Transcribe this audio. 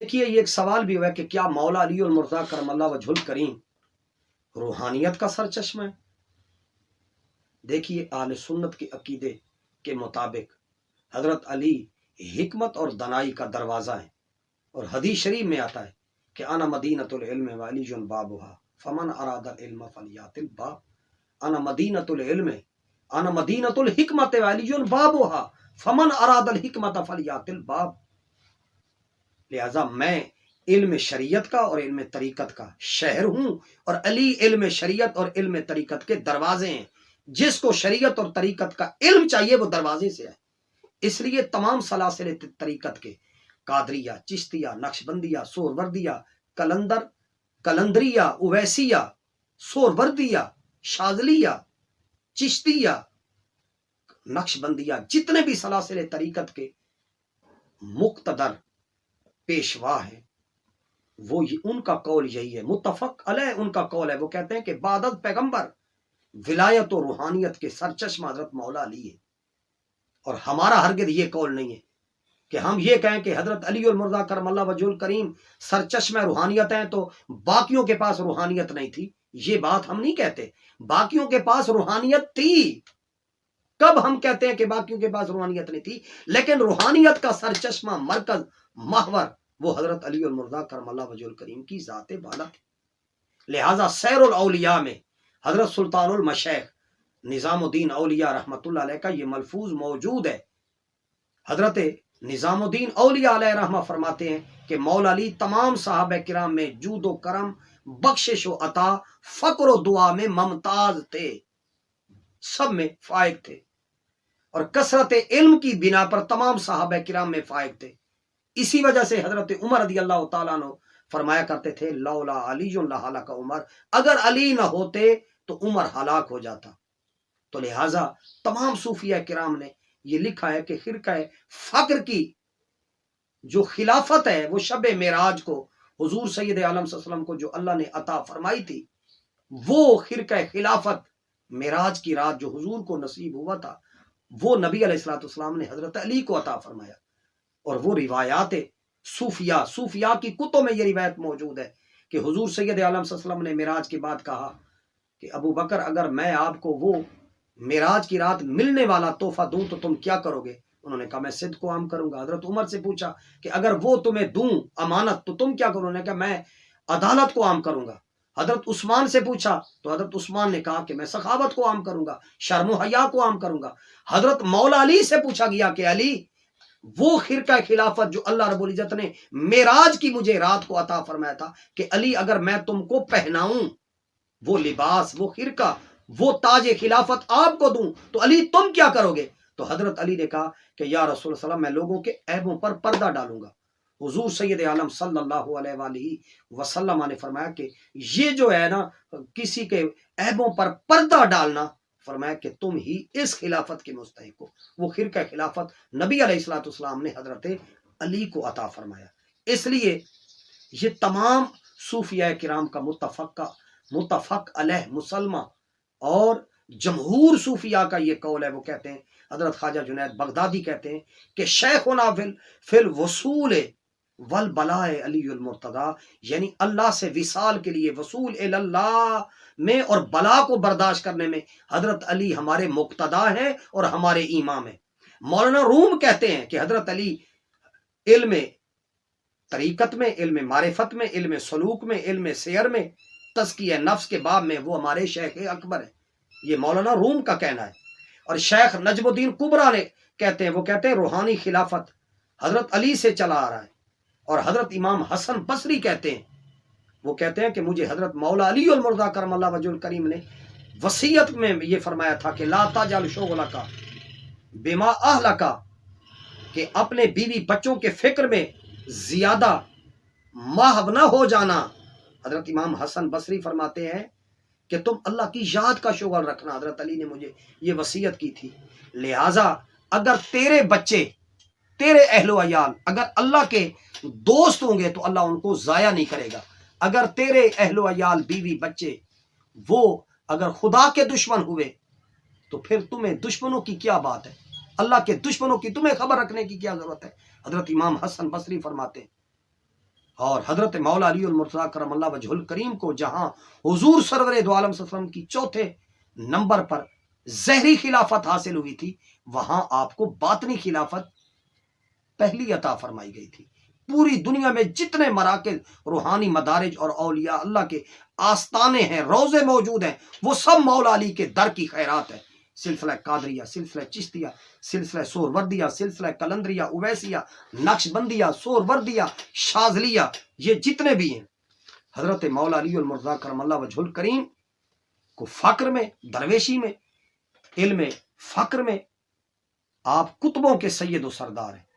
देखिए ये एक सवाल भी हुआ है कि क्या मौला अली और मुर्तज़ा करमल्ला वजहुल करीम रूहानियत का सरचश्मा है। देखिए आले सुन्नत के अकीदे के मुताबिक हजरत अली हिकमत और दनाई का दरवाज़ा है, और हदीस शरीफ में आता है कि अना मदीनतुल इल्म व अलीजुन बाबुहा फमन अरादल इल्म फलियातिल बाब। अना मदीनतुल इल्म अना मदीनतुल हिकमत व अलीजुन बाबुहा फमन अरादल हिकमत फलियातिल बाब। लिहाजा मैं इल्म शरीयत का और इल्म तरीकत का शहर हूं, और अली इल्म शरीयत और इल्म तरीकत के दरवाजे हैं। जिसको शरीयत और तरीकत का इल्म चाहिए वो दरवाजे से है। इसलिए तमाम सलासिल तरीकत के कादरिया, चिश्तिया, नक्शबंदिया, सोरवर्दिया, कलंदर कलंदरिया, उवैसिया, सोरवर्दिया, शाजलिया, चिश्तिया, नक्शबंदिया, जितने भी सलासिल तरीकत के मुक्तदर पेशवा है वो उनका कौल यही है, मुत्तफक अलैह उनका कौल है। वो कहते हैं कि बादत पैगंबर विलायत और रूहानियत के सरचश्मा हजरत मौला अली है। और हमारा हरगिज़ ये कौल नहीं है कि हम ये कहें कि हजरत अली और मुर्तज़ा करमल्ला वजहुल करीम सरचश्मा रूहानियत हैं तो बाकियों के पास रूहानियत नहीं थी। ये बात हम नहीं कहते, बाकियों के पास रूहानियत थी। कब हम कहते हैं कि बाकियों के पास रूहानियत नहीं थी, लेकिन रूहानियत का सरचश्मा, मरकज, महवर वो हजरत अली और मुर्तज़ा करमल्ला वजहुल करीम की ज़ात बाला थी। लिहाजा सैरुल औलिया में हजरत सुल्तानुल मशैख निजामुद्दीन औलिया रहमतुल्लाह अलैह का ये मलफूज मौजूद है। हजरत निजामुद्दीन औलिया अलैह रहमा फरमाते हैं कि मौला अली तमाम सहाबा किराम में जूदो करम, बख्शिश व अता, फक्र व दुआ में मुमताज थे, सब में फायक थे, और कसरत इल्म की बिना पर तमाम सहाबा किराम में फायक थे। इसी वजह से हजरत उमर रज़ी अल्लाह तआला अन्हु फरमाया करते थे लौला अलीयुन लहलका उमर, अगर अली न होते तो उमर हलाक हो जाता। तो लिहाजा तमाम सूफिया किराम ने ये लिखा है कि खिरका फक्र की जो खिलाफत है वो शब मेराज को हुजूर सैयद आलम सल्लल्लाहु अलैहि वसल्लम को जो अल्लाह ने अता फरमाई थी, वो खिरका खिलाफत मेराज की रात जो हुजूर को नसीब हुआ था वो नबी अलैहिस्सलातु वस्सलाम ने हजरत अली को अता फरमाया। और वो रिवायात सूफिया की कुतुब में ये रिवायत मौजूद है कि हुजूर सैयद आलम सल्लल्लाहु अलैहि वसल्लम ने मेराज के बाद कहा कि अबू बकर, अगर मैं आपको वो मेराज की रात मिलने वाला तोहफा दूं तो तुम क्या करोगे? उन्होंने कहा मैं सिद्क को आम करूंगा। हजरत उमर से पूछा कि अगर वो तुम्हें दूं अमानत तो तुम क्या करोगे? उन्होंने कहा मैं अदालत को आम करूंगा। हजरत उस्मान से पूछा तो हजरत उस्मान ने कहा कि मैं सखावत को आम करूंगा, शर्म हया को आम करूंगा। हजरत मौला अली से पूछा गया कि अली, वो खिरका खिलाफत जो अल्लाह रब्बुल इज्जत ने मेराज की मुझे रात को अता फरमाया था, कि अली अगर मैं तुमको पहनाऊं वो लिबास, वो खिरका, वो ताजे खिलाफत आपको दूं तो अली तुम क्या करोगे? तो हजरत अली ने कहा कि या रसूल सल्लल्लाहु, मैं लोगों के ऐबों पर पर्दा डालूंगा। हुजूर सैयद आलम सल्लल्लाहु अलैहि वसल्लम ने फरमाया कि ये जो है ना किसी के ऐबों पर पर्दा डालना, फरमाया कि तुम ही इस खिलाफत के मुस्तहिक हो। वो खिरका खिलाफत नबी अलैहिस्सलातु वस्सलाम ने हजरत अली को अता फरमाया। इसलिए ये तमाम सूफिया किराम का मुत्तफक अलैह मुसलमा और जमहूर सूफिया का ये कौल है। वो कहते हैं, हजरत ख्वाजा जुनैद बगदादी कहते हैं कि शेखुना फिल वसूल वल बलाए अलीउल मुर्तदा, यानी अल्लाह से विसाल के लिए वसूल इल्लाह में और बला को बर्दाश्त करने में हजरत अली हमारे मुक्तदा हैं और हमारे इमाम हैं। मौलाना रूम कहते हैं कि हजरत अली इल्म तरीकत में, इल्म मारिफत में, इल्म सलूक में, इल्म सेयर में, तज़किया नफ्स के बाब में वो हमारे शेख अकबर है। ये मौलाना रूम का कहना है। और शेख नजमुद्दीन कुबरा ने कहते हैं, वो कहते हैं रूहानी खिलाफत हजरत अली से चला आ रहा है। और हजरत इमाम हसन बसरी कहते हैं, वो कहते हैं कि मुझे हजरत मौला अली और मुर्तज़ा करमल्लाहु वजहुल करीम ने वसीयत में ये फरमाया था कि ला ताजल शुगलका बिमा अहलका, कि अपने बीवी बच्चों के फिक्र में ज्यादा महव न हो जाना। हजरत इमाम हसन बसरी फरमाते हैं कि तुम अल्लाह की याद का शुगल रखना। हजरत अली ने मुझे ये वसीयत की थी। लिहाजा अगर तेरे बच्चे, तेरे अहलो अयाल अगर अल्लाह के दोस्त होंगे तो अल्लाह उनको ज़ाया नहीं करेगा। अगर तेरे अहलो अयाल बीवी बच्चे वो अगर खुदा के दुश्मन हुए तो फिर तुम्हें दुश्मनों की क्या बात है? अल्लाह के दुश्मनों की तुम्हें खबर रखने की क्या जरूरत है? हजरत इमाम हसन बसरी फरमाते हैं اور حضرت مولا علی المرتضیٰ کرم اللہ وجہ الکریم کو جہاں حضور سرور دو عالم صلی اللہ علیہ وسلم کی چوتھے نمبر پر ظاہری خلافت حاصل ہوئی تھی، وہاں آپ کو باطنی خلافت پہلی عطا فرمائی گئی تھی۔ پوری دنیا میں جتنے مراکز، روحانی مدارج اور اولیاء اللہ کے آستانے ہیں، روزے موجود ہیں، وہ سب مولا علی کے در کی خیرات ہے۔ سلسلہ قادریہ، سلسلہ چشتیہ، سلسلہ سوروردیہ، سلسلہ کلندریہ، اویسیہ، نقش بندیہ، سوروردیہ، شاذلیہ، یہ جتنے بھی ہیں، حضرت مولا علی المرتضیٰ کرم اللہ وجہ الکریم کو فقر میں، درویشی میں، علم فقر میں آپ کتبوں کے سید و سردار ہیں۔